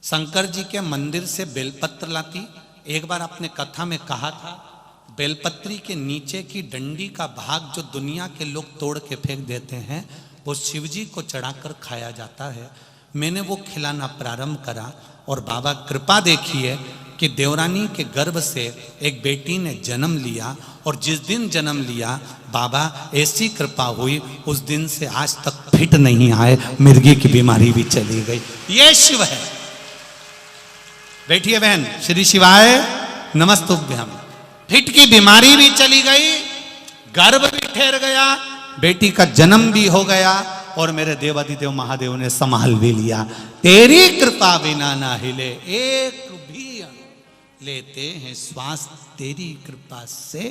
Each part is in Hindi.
शंकर जी के मंदिर से बेलपत्र लाती। एक बार आपने कथा में कहा था, बेलपत्री के नीचे की डंडी का भाग जो दुनिया के लोग तोड़ के फेंक देते हैं, वो शिव जी को चढ़ाकर खाया जाता है। मैंने वो खिलाना प्रारंभ करा और बाबा कृपा देखिए कि देवरानी के गर्भ से एक बेटी ने जन्म लिया, और जिस दिन जन्म लिया बाबा ऐसी कृपा हुई, उस दिन से आज तक फिट नहीं आए, मिर्गी की बीमारी भी चली गई। ये शिव है। बैठिए बहन, श्री शिवाय नमस्तुभ्यम। फिट की बीमारी भी चली गई, गर्भ भी ठहर गया, बेटी का जन्म भी हो गया, और मेरे देवादिदेव महादेव ने संभाल भी लिया। तेरी कृपा बिना ना हिले एक भी लेते हैं श्वास, तेरी कृपा से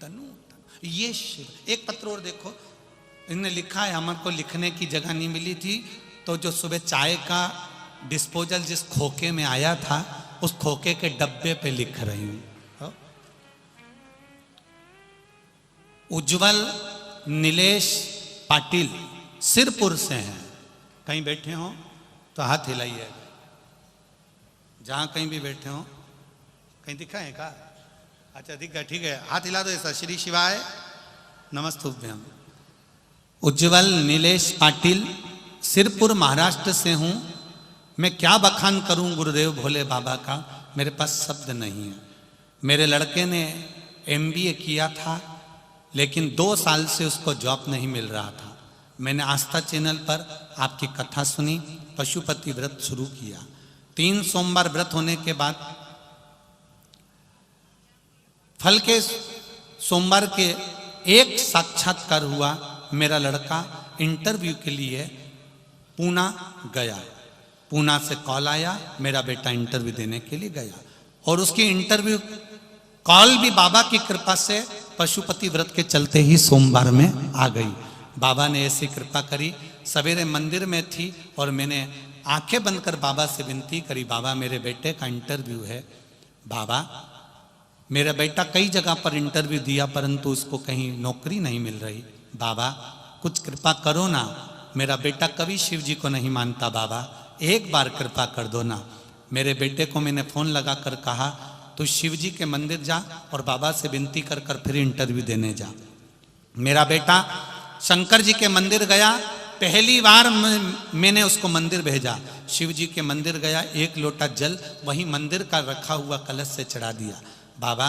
तनु। ये शिव। एक पत्र और देखो, इन्होंने लिखा है, हमारे को लिखने की जगह नहीं मिली थी, तो जो सुबह चाय का डिस्पोजल जिस खोके में आया था, उस खोके के डब्बे पे लिख रही हूं। उज्जवल नीलेश पाटिल सिरपुर से हैं। कहीं बैठे हो तो हाथ हिलाइए, जहां कहीं भी बैठे हो। कहीं दिखा है का? अच्छा दिख गया, ठीक है, हाथ हिला दो ऐसा। श्री शिवाय नमस्तुभ्यम। उज्जवल नीलेश पाटिल, सिरपुर महाराष्ट्र से हूं। मैं क्या बखान करूं गुरुदेव भोले बाबा का, मेरे पास शब्द नहीं है। मेरे लड़के ने MBA किया था, लेकिन 2 साल से उसको जॉब नहीं मिल रहा था। मैंने आस्था चैनल पर आपकी कथा सुनी, पशुपति व्रत शुरू किया। 3 सोमवार व्रत होने के बाद फल के सोमवार के एक साक्षात्कार हुआ। मेरा लड़का इंटरव्यू के लिए पूना गया। पूना से कॉल आया, मेरा बेटा इंटरव्यू देने के लिए गया, और उसकी इंटरव्यू कॉल भी बाबा की कृपा से पशुपति व्रत के चलते ही सोमवार में आ गई। बाबा ने ऐसी कृपा करी। सवेरे मंदिर में थी और मैंने आंखें बंद कर बाबा से विनती करी, बाबा मेरे बेटे का इंटरव्यू है। बाबा मेरा बेटा कई जगह पर इंटरव्यू दिया, परंतु उसको कहीं नौकरी नहीं मिल रही। बाबा कुछ कृपा करो ना, मेरा बेटा कभी शिव जी को नहीं मानता, बाबा एक बार कृपा कर दो ना। मेरे बेटे को मैंने फोन लगा कर कहा, तू शिव जी के मंदिर जा और बाबा से विनती कर कर फिर इंटरव्यू देने जा। मेरा बेटा शंकर जी के मंदिर गया। पहली बार मैंने उसको मंदिर भेजा। शिव जी के मंदिर गया, 1 लोटा जल वहीं मंदिर का रखा हुआ कलश से चढ़ा दिया। बाबा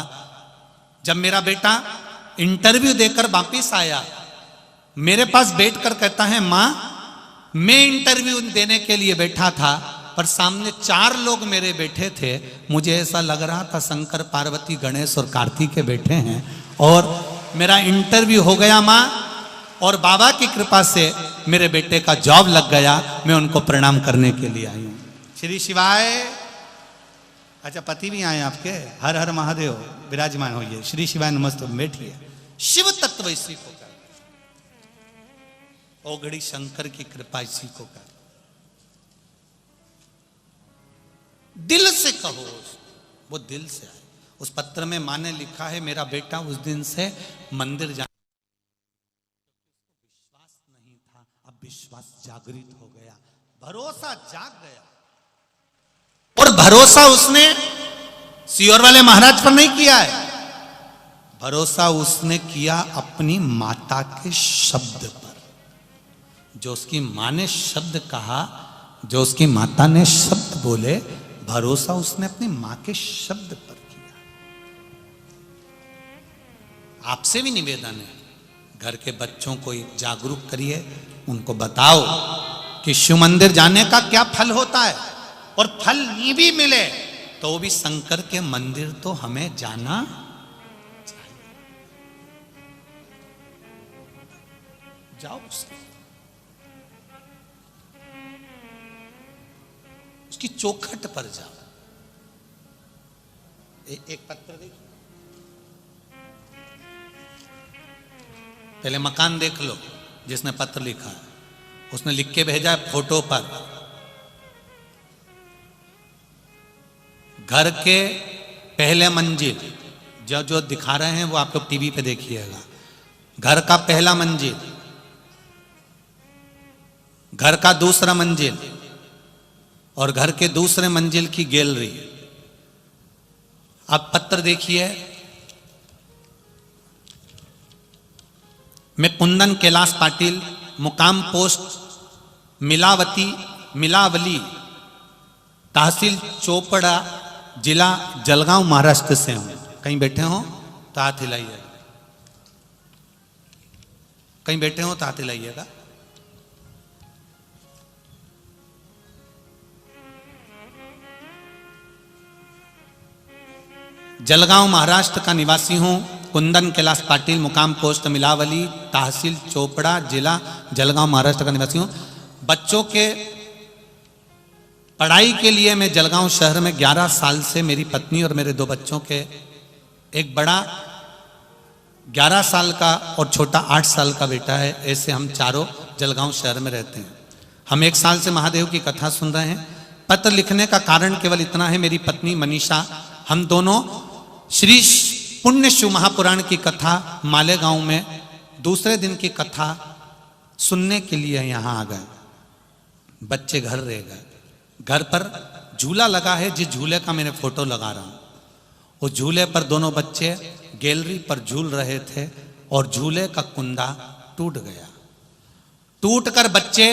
जब मेरा बेटा इंटरव्यू देकर वापिस आया, मेरे पास बैठकर कहता है, मां मैं इंटरव्यू देने के लिए बैठा था, पर सामने 4 लोग मेरे बैठे थे। मुझे ऐसा लग रहा था शंकर पार्वती गणेश और कार्तिक के बैठे हैं, और मेरा इंटरव्यू हो गया मां, और बाबा की कृपा से मेरे बेटे का जॉब लग गया। मैं उनको प्रणाम करने के लिए आई हूं। श्री शिवाय। अच्छा पति भी आए आपके, हर हर महादेव, विराजमान होइए। श्री शिवाय नमस्ते, बैठिए। शिव तत्व इसी को कर, ओघड़ी शंकर की कृपा इसी को कर। दिल से कहो, वो दिल से आए। उस पत्र में मां ने लिखा है, मेरा बेटा उस दिन से मंदिर जा विश्वास जागृत हो गया, भरोसा जाग गया। और भरोसा उसने सियोर वाले महाराज पर नहीं किया है, भरोसा उसने किया अपनी माता के शब्द पर। जो उसकी मां ने शब्द कहा, जो उसकी माता ने शब्द बोले, भरोसा उसने अपनी मां के शब्द पर किया। आपसे भी निवेदन है, घर के बच्चों को जागरूक करिए, उनको बताओ कि शिव मंदिर जाने का क्या फल होता है, और फल नहीं भी मिले तो भी शंकर के मंदिर तो हमें जाना चाहिए। जाओ उसकी चौखट पर जाओ। एक पत्र देखो, पहले मकान देख लो जिसने पत्र लिखा है। उसने लिख के भेजा है फोटो पर, घर के पहले मंजिल, जो जो दिखा रहे हैं वो आप लोग टीवी पे देखिएगा। घर का पहला मंजिल, घर का दूसरा मंजिल, और घर के दूसरे मंजिल की गैलरी। अब पत्र देखिए, मैं कुंदन कैलाश पाटिल, मुकाम पोस्ट मिलावली, तहसील चोपड़ा, जिला जलगांव, महाराष्ट्र से हूं। कहीं बैठे हो तो हाथ हिलाइएगा, कहीं बैठे हो तो हाथ हिलाइएगा। जलगांव महाराष्ट्र का निवासी हूं। कुंदन कैलाश पाटिल, मुकाम पोस्ट मिलावली, तहसील चोपड़ा, जिला जलगांव, महाराष्ट्र का निवासी हूं। बच्चों के पढ़ाई के लिए मैं जलगांव शहर में 11 साल से मेरी पत्नी और मेरे 2 बच्चों के, एक बड़ा 11 साल का और छोटा 8 साल का बेटा है, ऐसे हम चारों जलगांव शहर में रहते हैं। हम 1 साल से महादेव की कथा सुन रहे हैं। पत्र लिखने का कारण केवल इतना है, मेरी पत्नी मनीषा, हम दोनों श्री पुण्य शिव महापुराण की कथा मालेगांव में दूसरे दिन की कथा सुनने के लिए यहाँ आ गए। बच्चे घर रह गए। घर पर झूला लगा है, जिस झूले का मैंने फोटो लगा रहा हूं, उस झूले पर दोनों बच्चे गैलरी पर झूल रहे थे और झूले का कुंदा टूट गया। टूटकर बच्चे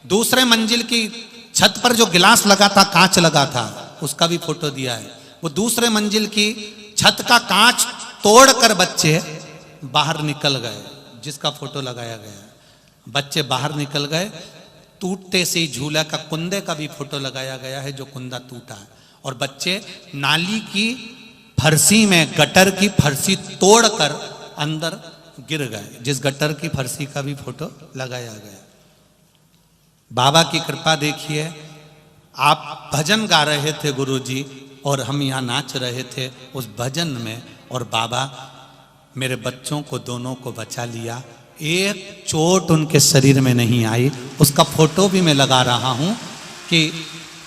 दूसरे मंजिल की छत पर जो गिलास लगा था, कांच लगा था, उसका भी फोटो दिया है। वो दूसरे मंजिल की छत का कांच तोड़कर बच्चे बाहर निकल गए, जिसका फोटो लगाया गया है। बच्चे बाहर निकल गए, टूटते से ही झूला का कुंदे का भी फोटो लगाया गया है, जो कुंदा टूटा है। और बच्चे नाली की फरसी में गटर की फरसी तोड़कर अंदर गिर गए, जिस गटर की फरसी का भी फोटो लगाया गया। बाबा की कृपा देखिए, आप भजन गा रहे थे गुरुजी और हम यहाँ नाच रहे थे उस भजन में, और बाबा मेरे बच्चों को दोनों को बचा लिया। एक चोट उनके शरीर में नहीं आई। उसका फोटो भी मैं लगा रहा हूं कि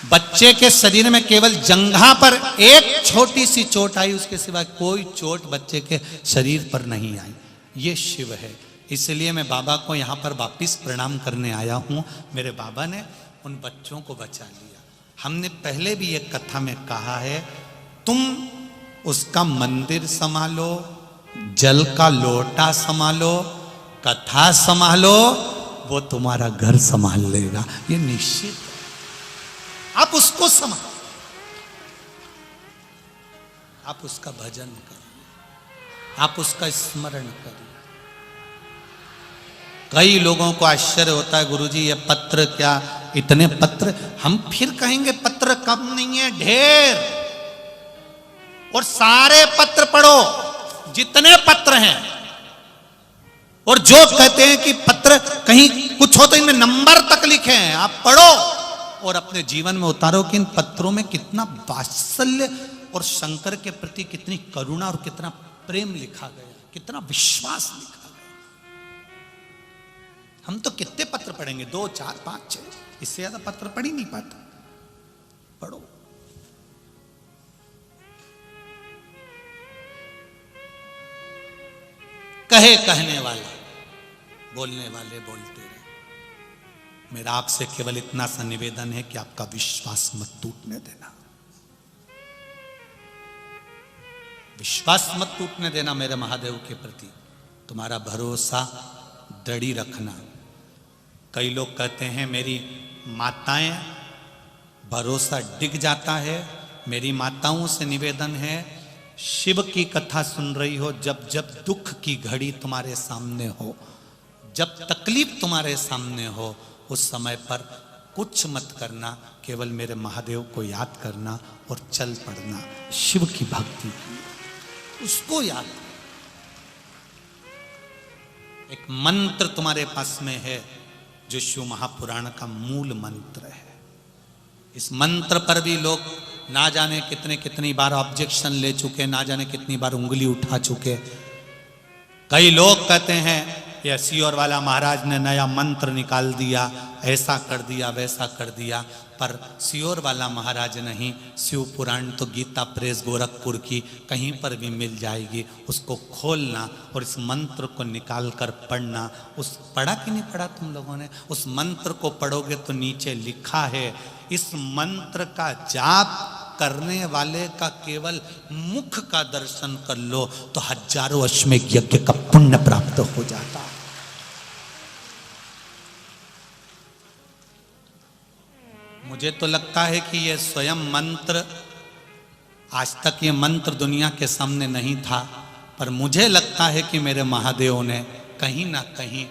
बच्चे के शरीर में केवल जंघा पर एक छोटी सी चोट आई, उसके सिवा कोई चोट बच्चे के शरीर पर नहीं आई। ये शिव है। इसलिए मैं बाबा को यहाँ पर वापिस प्रणाम करने आया हूँ। मेरे बाबा ने उन बच्चों को बचा लिया। हमने पहले भी एक कथा में कहा है, तुम उसका मंदिर संभालो, जल का लोटा संभालो, कथा संभालो, वो तुम्हारा घर संभाल लेगा। ये निश्चित है। आप उसको संभालो, आप उसका भजन करिए, आप उसका स्मरण करिए। कई लोगों को आश्चर्य होता है, गुरुजी ये पत्र क्या, इतने पत्र। हम फिर कहेंगे पत्र कम नहीं है, ढेर। और सारे पत्र पढ़ो, जितने पत्र हैं। और जो कहते हैं कि पत्र कहीं कुछ हो तो इनमें नंबर तक लिखे हैं, आप पढ़ो और अपने जीवन में उतारो कि इन पत्रों में कितना वात्सल्य और शंकर के प्रति कितनी करुणा और कितना प्रेम लिखा गया, कितना विश्वास लिखा गया। हम तो कितने पत्र पढ़ेंगे, 2, 4, 5, 6, इससे ज्यादा पत्र पढ़ ही नहीं पाता। पढ़ो। कहे कहने वाला, बोलने वाले बोलते रहे। मेरा आपसे केवल इतना सा निवेदन है कि आपका विश्वास मत टूटने देना, विश्वास मत टूटने देना मेरे महादेव के प्रति। तुम्हारा भरोसा दृढ़ रखना। कई लोग कहते हैं मेरी माताएं, भरोसा डिग जाता है। मेरी माताओं से निवेदन है, शिव की कथा सुन रही हो, जब जब दुख की घड़ी तुम्हारे सामने हो, जब तकलीफ तुम्हारे सामने हो, उस समय पर कुछ मत करना, केवल मेरे महादेव को याद करना और चल पड़ना। शिव की भक्ति की, उसको याद। एक मंत्र तुम्हारे पास में है जो शिव महापुराण का मूल मंत्र है। इस मंत्र पर भी लोग ना जाने कितनी बार ऑब्जेक्शन ले चुके, ना जाने कितनी बार उंगली उठा चुके। कई लोग कहते हैं ये सियोर वाला महाराज ने नया मंत्र निकाल दिया, ऐसा कर दिया वैसा कर दिया, पर सियोर वाला महाराज नहीं। शिव पुराण तो गीता प्रेस गोरखपुर की कहीं पर भी मिल जाएगी, उसको खोलना और इस मंत्र को निकाल कर पढ़ना। उस पढ़ा कि नहीं पढ़ा तुम लोगों ने? उस मंत्र को पढ़ोगे तो नीचे लिखा है, इस मंत्र का जाप करने वाले का केवल मुख का दर्शन कर लो तो हजारों अश्वमेध यज्ञ का पुण्य प्राप्त हो जाता है। मुझे तो लगता है कि ये स्वयं मंत्र, आज तक ये मंत्र दुनिया के सामने नहीं था, पर मुझे लगता है कि मेरे महादेव ने कहीं ना कहीं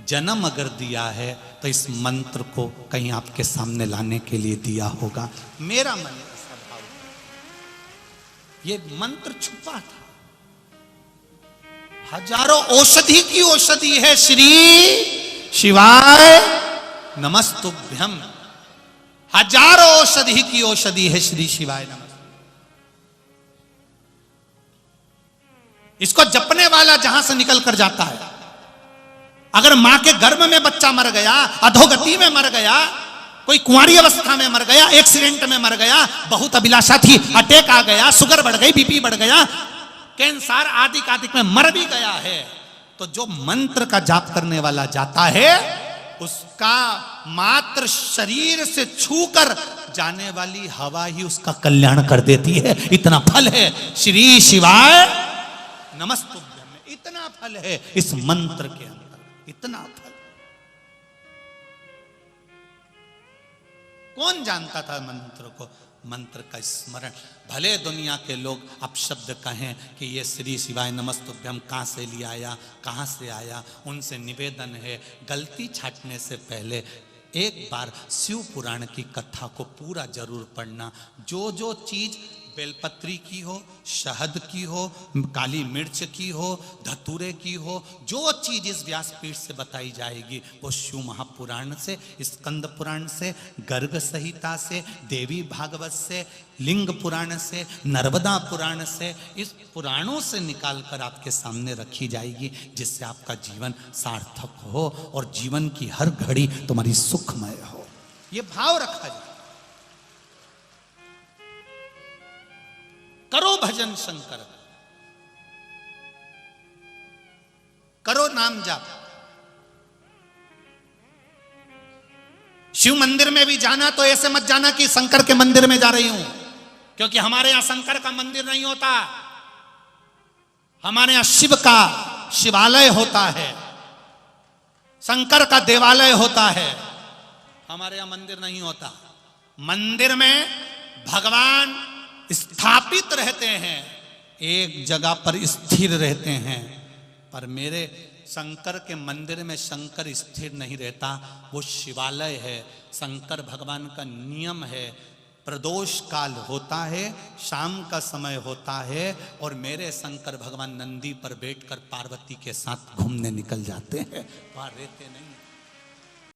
जन्म अगर दिया है तो इस मंत्र को कहीं आपके सामने लाने के लिए दिया होगा। मेरा मन ऐसा भाव है। ये मंत्र छुपा था, हजारों औषधि की औषधि है। श्री शिवाय नमस्तुभ्यम, हजारों औषधि की औषधि है श्री शिवाय नमः। इसको जपने वाला जहां से निकल कर जाता है, अगर मां के गर्भ में बच्चा मर गया, अधोगति में मर गया, कोई कुंवारी अवस्था में मर गया, एक्सीडेंट में मर गया, बहुत अभिलाषा थी, अटैक आ गया, शुगर बढ़ गई, बीपी बढ़ गया, कैंसर आदि में मर भी गया है, तो जो मंत्र का जाप करने वाला जाता है उसका मात्र शरीर से छूकर जाने वाली हवा ही उसका कल्याण कर देती है। इतना फल है श्री शिवाय नमस्तुभ्यम में, इतना फल है इस मंत्र के अंदर, इतना फल। कौन जानता था मंत्र को? मंत्र का स्मरण। भले दुनिया के लोग अपशब्द कहें कि ये श्री शिवाय नमस्तुभ्यम कहाँ से लिया आया, कहाँ से आया, उनसे निवेदन है गलती छाटने से पहले एक बार शिव पुराण की कथा को पूरा जरूर पढ़ना। जो जो चीज बेलपत्री की हो, शहद की हो, काली मिर्च की हो, धतूरे की हो, जो चीज इस व्यासपीठ से बताई जाएगी वो शिव महापुराण से, स्कंद पुराण से, गर्ग संहिता से, देवी भागवत से, लिंग पुराण से, नर्मदा पुराण से, इस पुराणों से निकालकर आपके सामने रखी जाएगी, जिससे आपका जीवन सार्थक हो और जीवन की हर घड़ी तुम्हारी सुखमय हो। ये भाव रखा जाए। करो भजन शंकर, करो नाम जाप। शिव मंदिर में भी जाना तो ऐसे मत जाना कि शंकर के मंदिर में जा रही हूं, क्योंकि हमारे यहां शंकर का मंदिर नहीं होता, हमारे यहां शिव का शिवालय होता है, शंकर का देवालय होता है, हमारे यहां मंदिर नहीं होता। मंदिर में भगवान स्थापित रहते हैं, एक जगह पर स्थिर रहते हैं, पर मेरे शंकर के मंदिर में शंकर स्थिर नहीं रहता, वो शिवालय है। शंकर भगवान का नियम है, प्रदोष काल होता है, शाम का समय होता है, और मेरे शंकर भगवान नंदी पर बैठकर पार्वती के साथ घूमने निकल जाते हैं, वहां रहते नहीं।